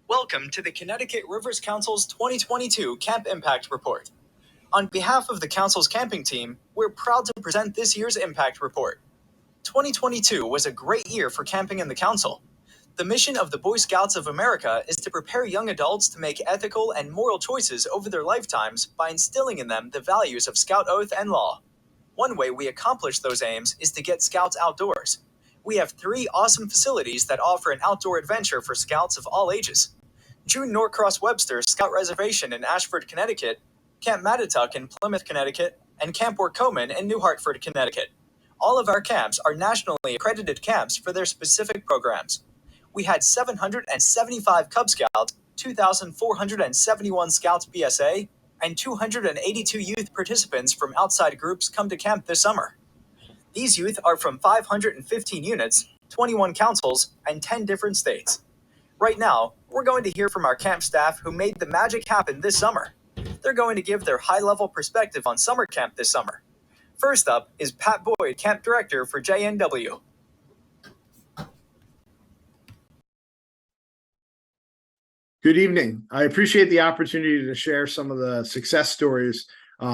Welcome to the Connecticut Rivers Council's 2022 Camp Impact Report. On behalf of the Council's camping team, we're proud to present this year's Impact Report. 2022 was a great year for camping in the Council. The mission of the Boy Scouts of America is to prepare young adults to make ethical and moral choices over their lifetimes by instilling in them the values of Scout Oath and law. One way we accomplish those aims is to get Scouts outdoors. We have 3 awesome facilities that offer an outdoor adventure for Scouts of all ages. June Norcross Webster Scout Reservation in Ashford, Connecticut, Camp Mattituck in Plymouth, Connecticut, and Camp Workomen in New Hartford, Connecticut. All of our camps are nationally accredited camps for their specific programs. We had 775 Cub Scouts, 2,471 Scouts BSA, and 282 youth participants from outside groups come to camp this summer. These youth are from 515 units, 21 councils, and 10 different states. Right now, we're going to hear from our camp staff who made the magic happen this summer. They're going to give their high-level perspective on summer camp this summer. First up is Pat Boyd, Camp Director for JNW. Good evening. I appreciate the opportunity to share some of the success stories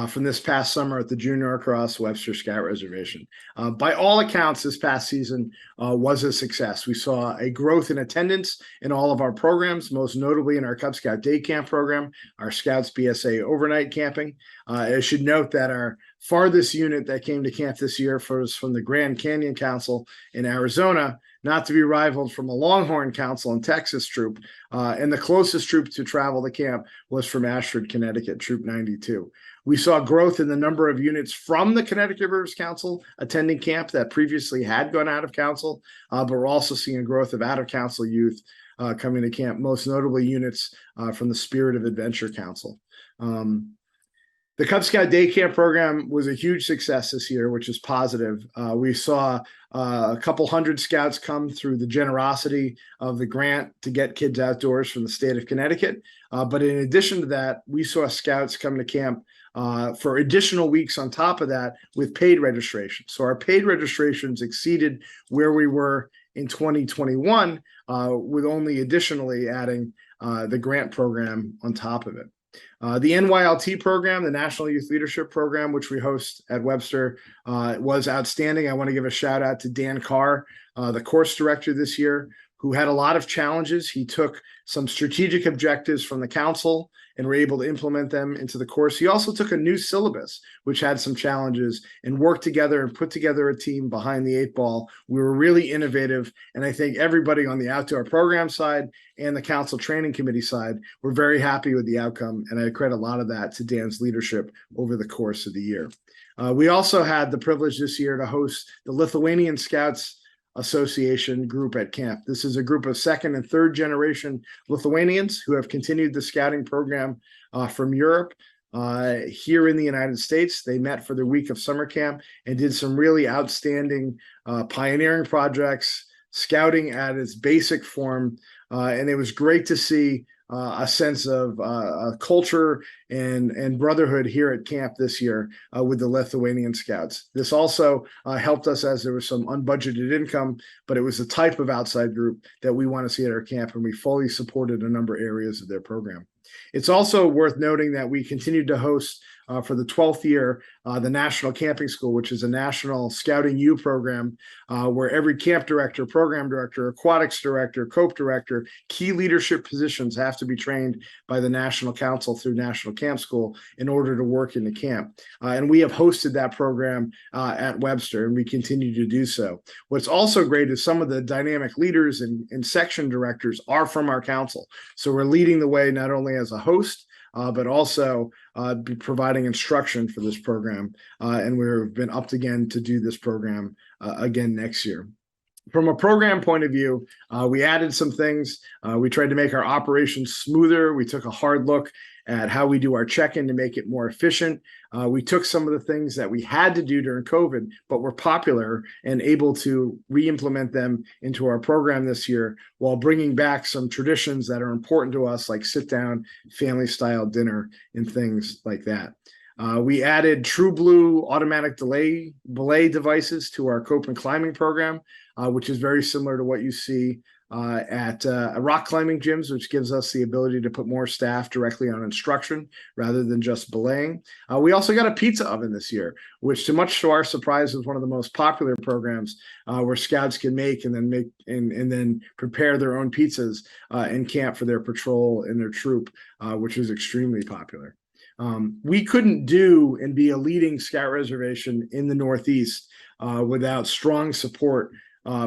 from this past summer at the June Norcross Webster Scout Reservation. By all accounts, this past season was a success. We saw a growth in attendance in all of our programs, most notably in our Cub Scout Day Camp program, our Scouts BSA overnight camping. I should note that our farthest unit that came to camp this year was from the Grand Canyon Council in Arizona, not to be rivaled from a Longhorn Council in Texas troop. And the closest troop to travel to camp was from Ashford, Connecticut, Troop 92. We saw growth in the number of units from the Connecticut Rivers Council attending camp that previously had gone out of council, but we're also seeing a growth of out-of-council youth coming to camp, most notably units from the Spirit of Adventure Council. The Cub Scout Day Camp program was a huge success this year, which is positive. We saw a couple hundred scouts come through the generosity of the grant to get kids outdoors from the state of Connecticut. But in addition to that, we saw scouts come to camp for additional weeks on top of that with paid registration. So our paid registrations exceeded where we were in 2021 with only additionally adding the grant program on top of it. The NYLT program, the National Youth Leadership Program, which we host at Webster, was outstanding. I want to give a shout out to Dan Carr, the course director this year, who had a lot of challenges. He took some strategic objectives from the council and were able to implement them into the course. He also took a new syllabus, which had some challenges, and worked together and put together a team behind the 8 ball. We were really innovative, and I think everybody on the outdoor program side and the council training committee side were very happy with the outcome, and I credit a lot of that to Dan's leadership over the course of the year. We also had the privilege this year to host the Lithuanian Scouts Association group at camp. This is a group of 2nd and 3rd generation Lithuanians who have continued the scouting program from Europe here in the United States. They met for the week of summer camp and did some really outstanding pioneering projects, scouting at its basic form. And it was great to see a sense of culture and brotherhood here at camp this year with the Lithuanian Scouts. This also helped us as there was some unbudgeted income, but it was the type of outside group that we want to see at our camp, and we fully supported a number of areas of their program. It's also worth noting that we continued to host for the 12th year the National Camping School, which is a national Scouting U program where every camp director, program director, aquatics director, COPE director, key leadership positions have to be trained by the National Council through National Camp School in order to work in the camp. And we have hosted that program at Webster, and we continue to do so. What's also great is some of the dynamic leaders and section directors are from our council. So we're leading the way not only as a host, but also be providing instruction for this program. And we've been upped again to do this program again next year. From a program point of view, we added some things. We tried to make our operations smoother. We took a hard look at how we do our check-in to make it more efficient. We took some of the things that we had to do during COVID, but were popular and able to re-implement them into our program this year while bringing back some traditions that are important to us, like sit-down, family-style dinner, and things like that. We added True Blue automatic belay devices to our Cope and climbing program, which is very similar to what you see at rock climbing gyms, which gives us the ability to put more staff directly on instruction rather than just belaying. We also got a pizza oven this year, which, much to our surprise, was one of the most popular programs where scouts can make and then prepare their own pizzas in camp for their patrol and their troop, which is extremely popular. We couldn't do and be a leading scout reservation in the Northeast without strong support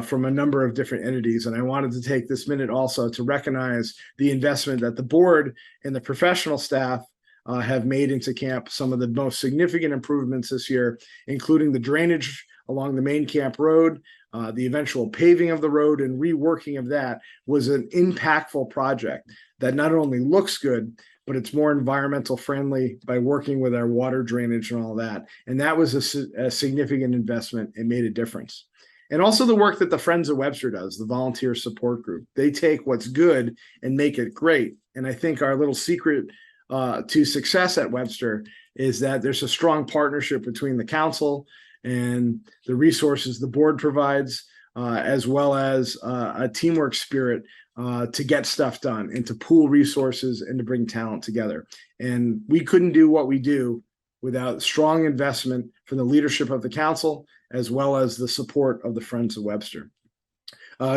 from a number of different entities. And I wanted to take this minute also to recognize the investment that the board and the professional staff have made into camp. Some of the most significant improvements this year, including the drainage along the main camp road, the eventual paving of the road and reworking of that, was an impactful project that not only looks good, but it's more environmental friendly by working with our water drainage and all that. And that was a significant investment and made a difference. And also the work that the Friends of Webster does, the volunteer support group. They take what's good and make it great. And I think our little secret to success at Webster is that there's a strong partnership between the council and the resources the board provides, as well as a teamwork spirit to get stuff done and to pool resources and to bring talent together. And we couldn't do what we do without strong investment from the leadership of the council, as well as the support of the Friends of Webster.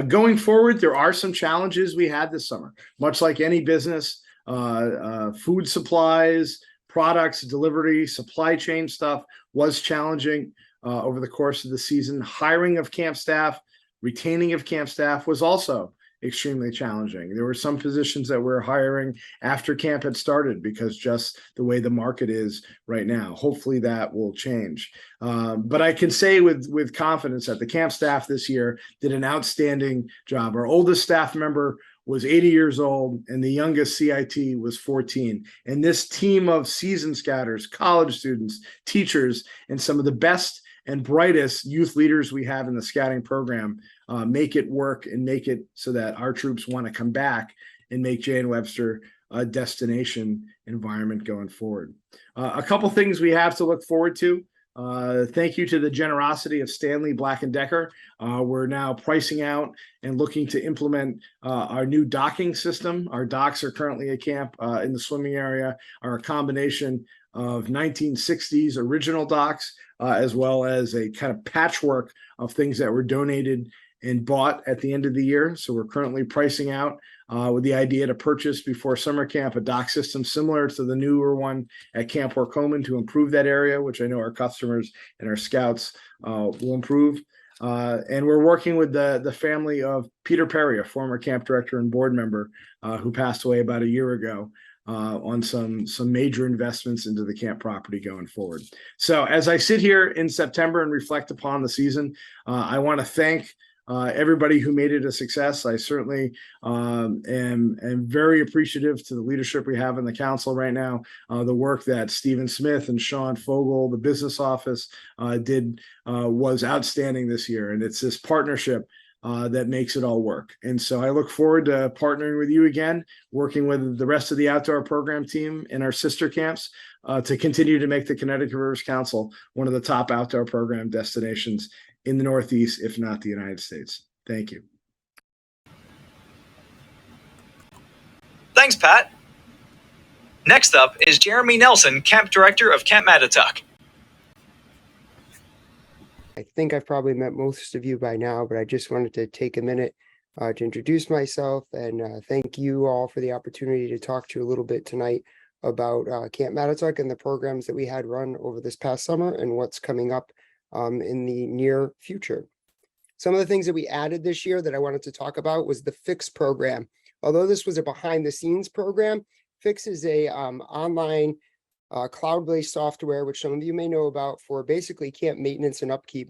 Going forward, there are some challenges we had this summer. Much like any business, food supplies, products, delivery, supply chain stuff was challenging over the course of the season. Hiring of camp staff, retaining of camp staff was also extremely challenging. There were some positions that we're hiring after camp had started because just the way the market is right now. Hopefully that will change. But I can say with confidence that the camp staff this year did an outstanding job. Our oldest staff member was 80 years old and the youngest CIT was 14. And this team of seasoned scouters, college students, teachers, and some of the best and brightest youth leaders we have in the scouting program make it work and make it so that our troops want to come back and make J.N. Webster a destination environment going forward. A couple things we have to look forward to. Thank you to the generosity of Stanley Black & Decker. We're now pricing out and looking to implement our new docking system. Our docks are currently at camp in the swimming area, are a combination of 1960s original docks, as well as a kind of patchwork of things that were donated and bought at the end of the year. So we're currently pricing out with the idea to purchase before summer camp a dock system similar to the newer one at Camp Workomen to improve that area, which I know our customers and our scouts will improve. And we're working with the family of Peter Perry, a former camp director and board member who passed away about a year ago, on some major investments into the camp property going forward. So as I sit here in September and reflect upon the season, I want to thank everybody who made it a success. I certainly am very appreciative to the leadership we have in the council right now. The work that Stephen Smith and Sean Fogel, the business office, did was outstanding this year. And it's this partnership that makes it all work. And so I look forward to partnering with you again, working with the rest of the outdoor program team in our sister camps to continue to make the Connecticut Rivers Council one of the top outdoor program destinations in the Northeast, if not the United States. Thank you. Thanks, Pat. Next up is Jeremy Nelson, Camp Director of Camp Mattituck. I think I've probably met most of you by now, but I just wanted to take a minute to introduce myself and thank you all for the opportunity to talk to you a little bit tonight about Camp Mattituck and the programs that we had run over this past summer and what's coming up in the near future. Some of the things that we added this year that I wanted to talk about was the Fix program. Although this was a behind the scenes program, Fix is a online cloud-based software, which some of you may know about, for basically camp maintenance and upkeep.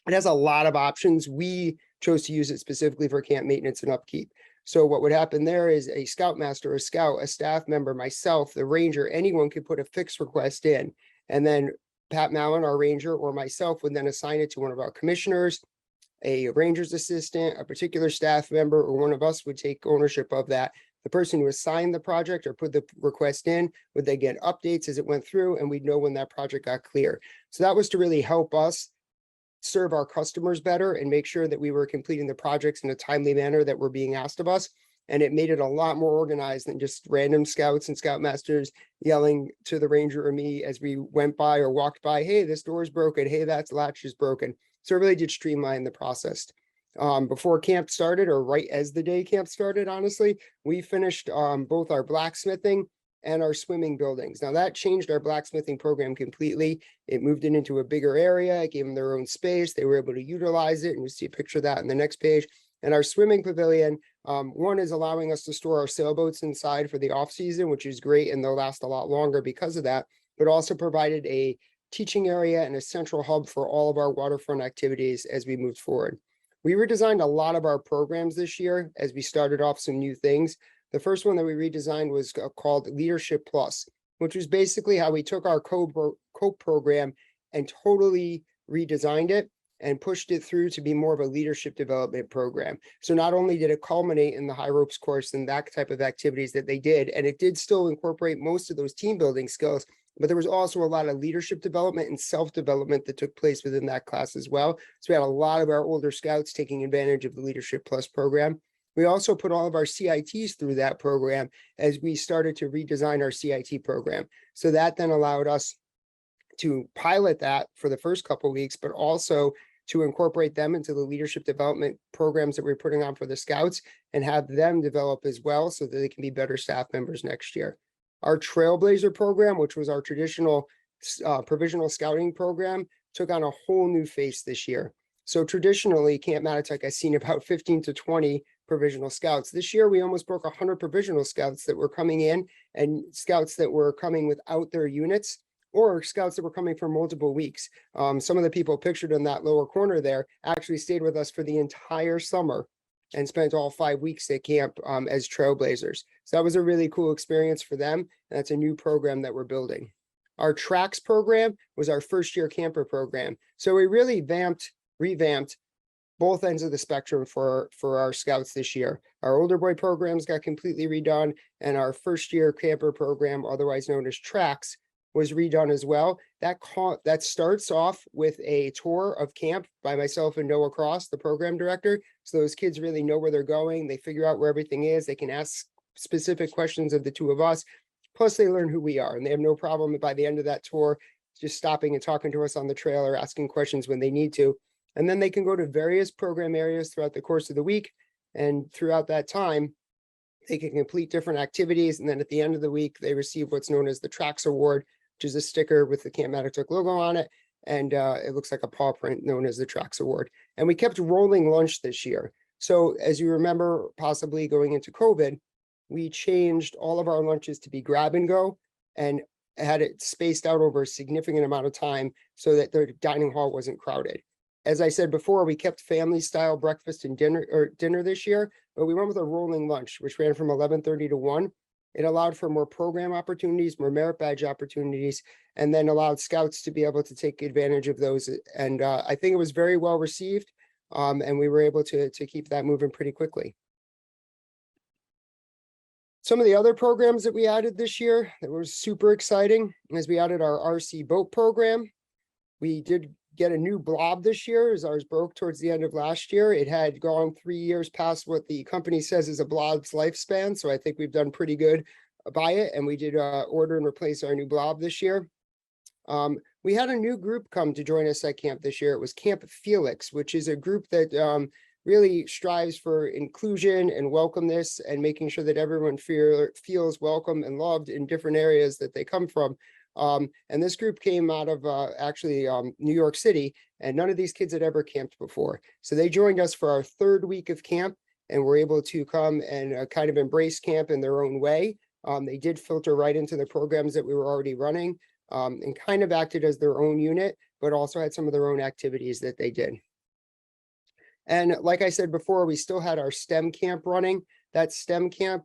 It has a lot of options. We chose to use it specifically for camp maintenance and upkeep. So what would happen there is a scoutmaster, a scout, a staff member, myself, the ranger, anyone could put a Fix request in. And then Pat Mallon, our ranger, or myself would then assign it to one of our commissioners, a ranger's assistant, a particular staff member, or one of us would take ownership of that. The person who assigned the project or put the request in would then get updates as it went through, and we'd know when that project got clear. So that was to really help us serve our customers better and make sure that we were completing the projects in a timely manner that were being asked of us. And it made it a lot more organized than just random scouts and scoutmasters yelling to the ranger or me as we went by or walked by, hey, this door is broken. Hey, that latch is broken. So it really did streamline the process. Before camp started, or right as the day camp started, honestly, we finished both our blacksmithing and our swimming buildings. Now that changed our blacksmithing program completely. It moved it into a bigger area. It gave them their own space. They were able to utilize it. And you see a picture of that in the next page. And our swimming pavilion, one is allowing us to store our sailboats inside for the off season, which is great. And they'll last a lot longer because of that, but also provided a teaching area and a central hub for all of our waterfront activities as we moved forward. We redesigned a lot of our programs this year as we started off some new things. The first one that we redesigned was called Leadership Plus, which was basically how we took our COPE program and totally redesigned it and pushed it through to be more of a leadership development program. So not only did it culminate in the high ropes course and that type of activities that they did, and it did still incorporate most of those team building skills, but there was also a lot of leadership development and self-development that took place within that class as well. So we had a lot of our older scouts taking advantage of the Leadership Plus program. We also put all of our CITs through that program as we started to redesign our CIT program. So that then allowed us to pilot that for the first couple of weeks, but also to incorporate them into the leadership development programs that we're putting on for the scouts and have them develop as well so that they can be better staff members next year. Our Trailblazer program, which was our traditional provisional scouting program, took on a whole new face this year. So traditionally, Camp Mattituck has seen about 15 to 20 provisional scouts. This year, we almost broke 100 provisional scouts that were coming in, and scouts that were coming without their units, or scouts that were coming for multiple weeks. Some of the people pictured in that lower corner there actually stayed with us for the entire summer and spent all 5 weeks at camp as Trailblazers. So that was a really cool experience for them. And that's a new program that we're building. Our Tracks program was our first year camper program. So we really revamped both ends of the spectrum for our scouts this year. Our older boy programs got completely redone, and our first year camper program, otherwise known as Tracks, was redone as well. That starts off with a tour of camp by myself and Noah Cross, the program director. So those kids really know where they're going. They figure out where everything is. They can ask specific questions of the two of us. Plus they learn who we are, and they have no problem by the end of that tour just stopping and talking to us on the trail or asking questions when they need to. And then they can go to various program areas throughout the course of the week. And throughout that time, they can complete different activities. And then at the end of the week, they receive what's known as the Tracks Award, which is a sticker with the Camp Mattituck logo on it. And it looks like a paw print known as the Tracks Award. And we kept rolling lunch this year. So as you remember, possibly going into COVID, we changed all of our lunches to be grab and go and had it spaced out over a significant amount of time so that the dining hall wasn't crowded. As I said before, we kept family style breakfast and dinner this year, but we went with a rolling lunch, which ran from 11:30 to 1. It allowed for more program opportunities, more merit badge opportunities, and then allowed scouts to be able to take advantage of those. And I think it was very well received, and we were able to keep that moving pretty quickly. Some of the other programs that we added this year that were super exciting is we added our RC boat program. We did get a new blob this year as ours broke towards the end of last year. It had gone 3 years past what the company says is a blob's lifespan. So I think we've done pretty good by it. And we did order and replace our new blob this year. We had a new group come to join us at camp this year. It was Camp Felix, which is a group that really strives for inclusion and welcomeness and making sure that everyone feels welcome and loved in different areas that they come from. And this group came out of New York City, and none of these kids had ever camped before. So they joined us for our 3rd week of camp and were able to come and kind of embrace camp in their own way. They did filter right into the programs that we were already running and kind of acted as their own unit, but also had some of their own activities that they did. And like I said before, we still had our STEM camp running. That STEM camp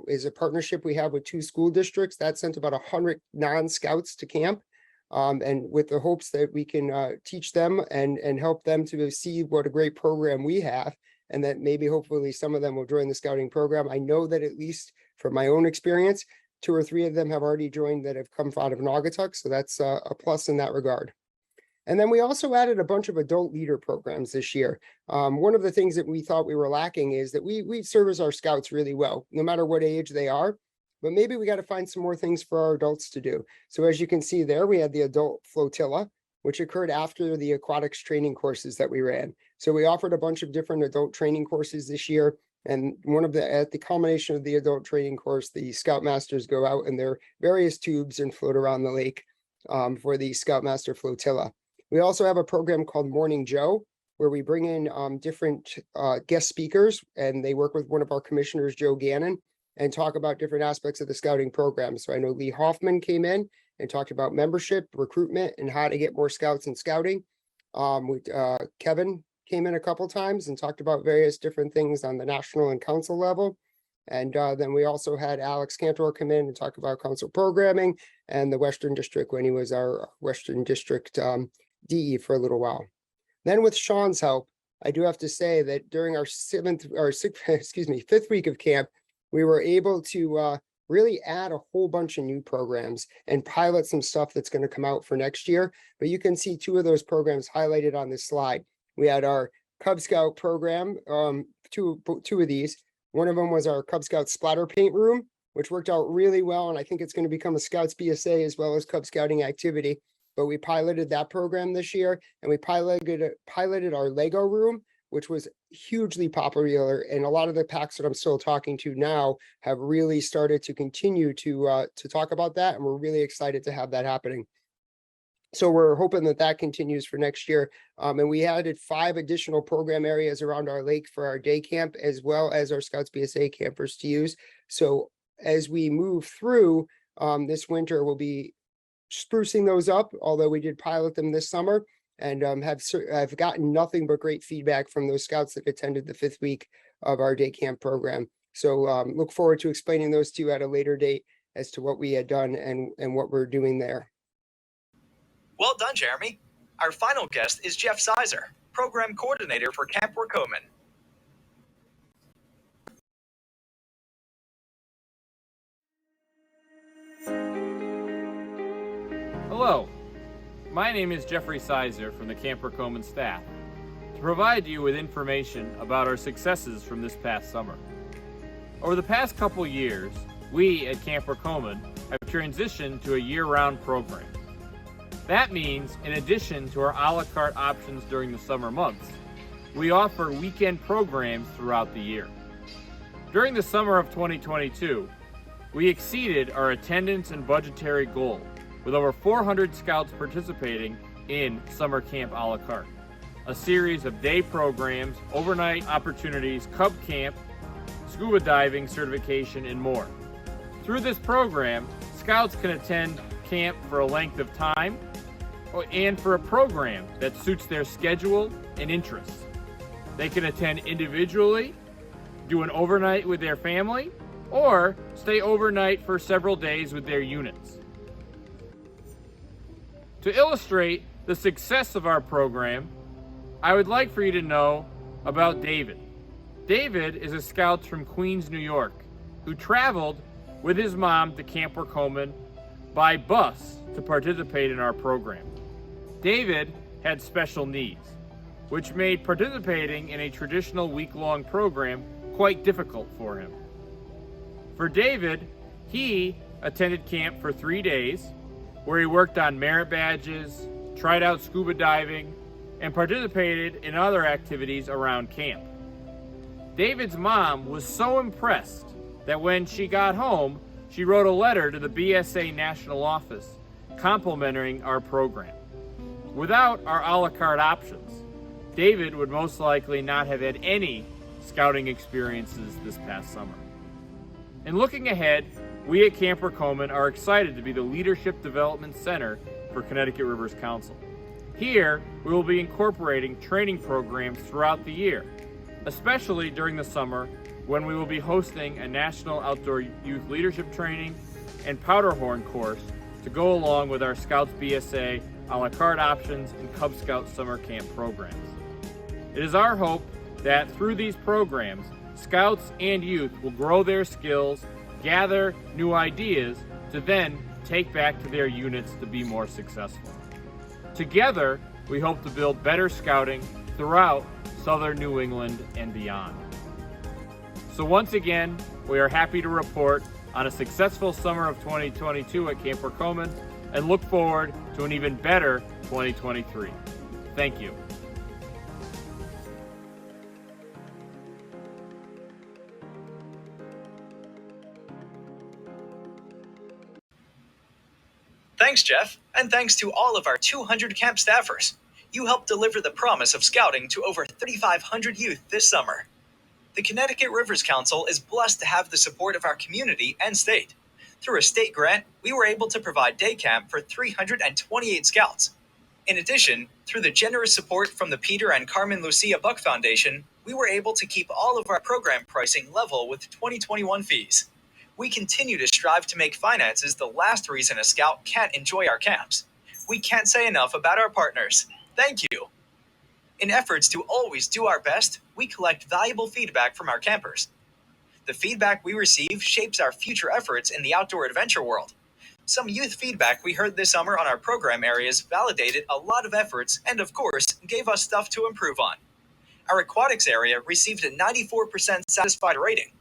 is a partnership we have with 2 school districts that sent about 100 non-scouts to camp. And with the hopes that we can teach them and help them to see what a great program we have, and that maybe hopefully some of them will join the scouting program. I know that at least from my own experience, 2 or 3 of them have already joined that have come out of Naugatuck. So that's a plus in that regard. And then we also added a bunch of adult leader programs this year. One of the things that we thought we were lacking is that we service our scouts really well, no matter what age they are. But maybe we got to find some more things for our adults to do. So as you can see there, we had the adult flotilla, which occurred after the aquatics training courses that we ran. So we offered a bunch of different adult training courses this year. And at the culmination of the adult training course, the Scoutmasters go out in their various tubes and float around the lake for the Scoutmaster flotilla. We also have a program called Morning Joe, where we bring in different guest speakers, and they work with one of our commissioners, Joe Gannon, and talk about different aspects of the scouting program. So I know Lee Hoffman came in and talked about membership, recruitment, and how to get more scouts in scouting. Kevin came in a couple times and talked about various different things on the national and council level. And then we also had Alex Cantor come in and talk about council programming and the Western District when he was our Western District DE for a little while. Then with Sean's help, I do have to say that during our fifth week of camp, we were able to really add a whole bunch of new programs and pilot some stuff that's going to come out for next year. But you can see two of those programs highlighted on this slide. We had our Cub Scout program, two of these. One of them was our Cub Scout splatter paint room, which worked out really well. And I think it's going to become a Scouts BSA as well as Cub Scouting activity. But we piloted that program this year, and we piloted our Lego room, which was hugely popular. And a lot of the packs that I'm still talking to now have really started to continue to talk about that. And we're really excited to have that happening. So we're hoping that that continues for next year. And we added 5 additional program areas around our lake for our day camp, as well as our Scouts BSA campers to use. So as we move through this winter, we'll be sprucing those up, although we did pilot them this summer. And I've gotten nothing but great feedback from those scouts that attended the 5th week of our day camp program. So look forward to explaining those to you at a later date as to what we had done and what we're doing there. Well done, Jeremy. Our final guest is Jeff Sizer, Program Coordinator for Camp Raccoman. Hello, my name is Jeffrey Sizer from the Camp Raccoman staff to provide you with information about our successes from this past summer. Over the past couple years, we at Camp Raccoman have transitioned to a year-round program. That means, in addition to our a la carte options during the summer months, we offer weekend programs throughout the year. During the summer of 2022, we exceeded our attendance and budgetary goal, with over 400 scouts participating in Summer Camp a la carte, a series of day programs, overnight opportunities, Cub Camp, scuba diving certification, and more. Through this program, scouts can attend camp for a length of time and for a program that suits their schedule and interests. They can attend individually, do an overnight with their family, or stay overnight for several days with their units. To illustrate the success of our program, I would like for you to know about David. David is a scout from Queens, New York, who traveled with his mom to Camp Raccoman by bus to participate in our program. David had special needs, which made participating in a traditional week-long program quite difficult for him. For David, he attended camp for 3 days, where he worked on merit badges, tried out scuba diving, and participated in other activities around camp. David's mom was so impressed that when she got home, she wrote a letter to the BSA National Office complimenting our program. Without our a la carte options, David would most likely not have had any scouting experiences this past summer. And looking ahead, we at Camp Raccoman are excited to be the Leadership Development Center for Connecticut Rivers Council. Here, we will be incorporating training programs throughout the year, especially during the summer when we will be hosting a National Outdoor Youth Leadership Training and Powderhorn course to go along with our Scouts BSA a la carte options and Cub Scout summer camp programs. It is our hope that through these programs, Scouts and youth will grow their skills, gather new ideas to then take back to their units to be more successful. Together, we hope to build better scouting throughout southern New England and beyond. So once again, we are happy to report on a successful summer of 2022 at Camp Werkomen and look forward to an even better 2023. Thank you. Thanks, Jeff, and thanks to all of our 200 camp staffers. You helped deliver the promise of scouting to over 3,500 youth this summer. The Connecticut Rivers Council is blessed to have the support of our community and state. Through a state grant, we were able to provide day camp for 328 scouts. In addition, through the generous support from the Peter and Carmen Lucia Buck Foundation, we were able to keep all of our program pricing level with 2021 fees. We continue to strive to make finances the last reason a scout can't enjoy our camps. We can't say enough about our partners. Thank you. In efforts to always do our best, we collect valuable feedback from our campers. The feedback we receive shapes our future efforts in the outdoor adventure world. Some youth feedback we heard this summer on our program areas validated a lot of efforts and, of course, gave us stuff to improve on. Our aquatics area received a 94% satisfied rating.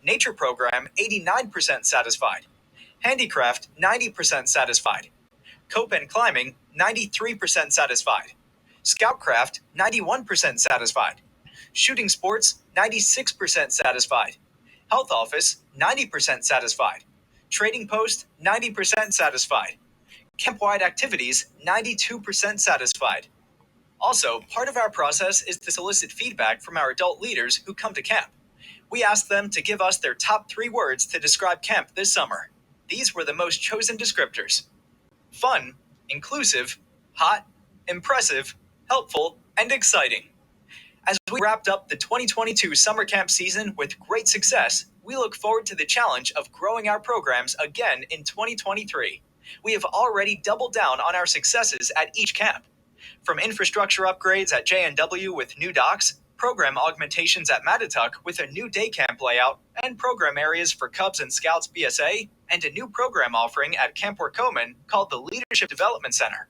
Nature program, 89% satisfied. Handicraft, 90% satisfied. Cope and climbing, 93% satisfied. Scoutcraft, 91% satisfied. Shooting sports, 96% satisfied. Health office, 90% satisfied. Trading post, 90% satisfied. Camp-wide activities, 92% satisfied. Also, part of our process is to solicit feedback from our adult leaders who come to camp. We asked them to give us their top 3 words to describe camp this summer. These were the most chosen descriptors: fun, inclusive, hot, impressive, helpful, and exciting. As we wrapped up the 2022 summer camp season with great success, we look forward to the challenge of growing our programs again in 2023. We have already doubled down on our successes at each camp. From infrastructure upgrades at JNW with new docks, program augmentations at Mattituck with a new day camp layout, and program areas for Cubs and Scouts BSA, and a new program offering at Camp Werkomen called the Leadership Development Center.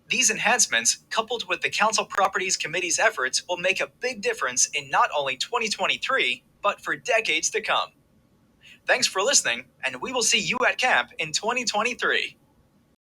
These enhancements, coupled with the Council Properties Committee's efforts, will make a big difference in not only 2023, but for decades to come. Thanks for listening, and we will see you at camp in 2023.